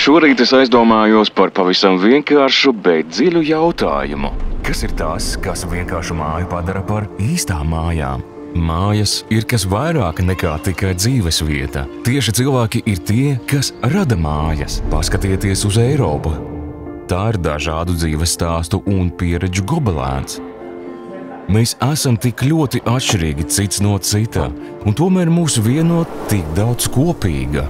Šorīt es aizdomājos par pavisam vienkāršu, bet dziļu jautājumu. Kas ir tas, kas vienkāršu māju padara par īstām mājām? Mājas ir kas vairāk nekā tikai dzīves vieta. Tieši cilvēki ir tie, kas rada mājas. Paskatieties uz Eiropu. Tā ir dažādu dzīves stāstu un pieredžu gobelēns. Mēs esam tik ļoti atšķirīgi cits no cita, un tomēr mūs vieno tik daudz kopīga.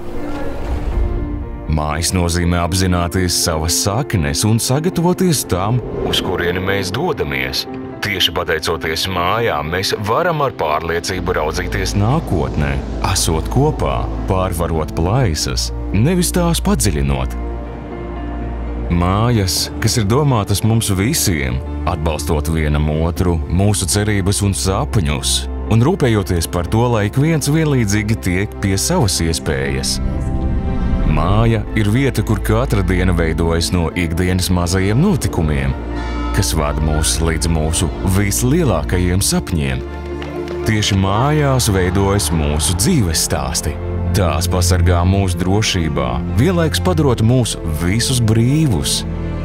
Mājas nozīmē apzināties savas saknes un sagatavoties tam, uz kurieni mēs dodamies. Tieši pateicoties mājām, mēs varam ar pārliecību raudzīties nākotnē, esot kopā, pārvarot plaisas, nevis tās padziļinot. Mājas, kas ir domātas mums visiem, atbalstot vienam otru, mūsu cerības un sapņus, un rūpējoties par to, lai ik viens vienlīdzīgi tiek pie savas iespējas. Māja ir vieta, kur katra diena veidojas no ikdienas mazajiem notikumiem, kas vada mūs līdz mūsu vislielākajiem sapņiem. Tieši mājās veidojas mūsu dzīves stāsti. Tās pasargā mūsu drošībā, vienlaikus padarot mūs visus brīvus.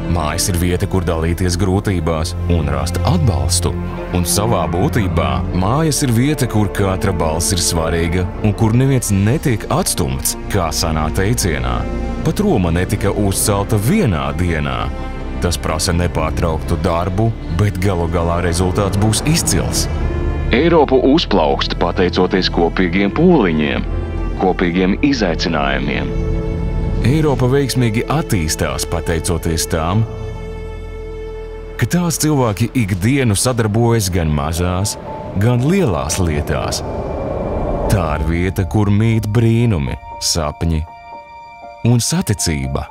Mājas ir vieta, kur dalīties grūtībās un rast atbalstu. Un savā būtībā mājas ir vieta, kur katra balss ir svarīga un kur neviens netiek atstumts, kā senā teicienā. Pat Roma netika uzcelta vienā dienā. Tas prasa nepārtrauktu darbu, bet galu galā rezultāts būs izcils. Eiropa uzplaukst pateicoties kopīgiem pūliņiem, kopīgiem izaicinājumiem. Eiropa veiksmīgi attīstās pateicoties tām, ka tās cilvēki ikdienu sadarbojas gan mazās, gan lielās lietās. Tā ir vieta, kur mīt brīnumi, sapņi un saticība.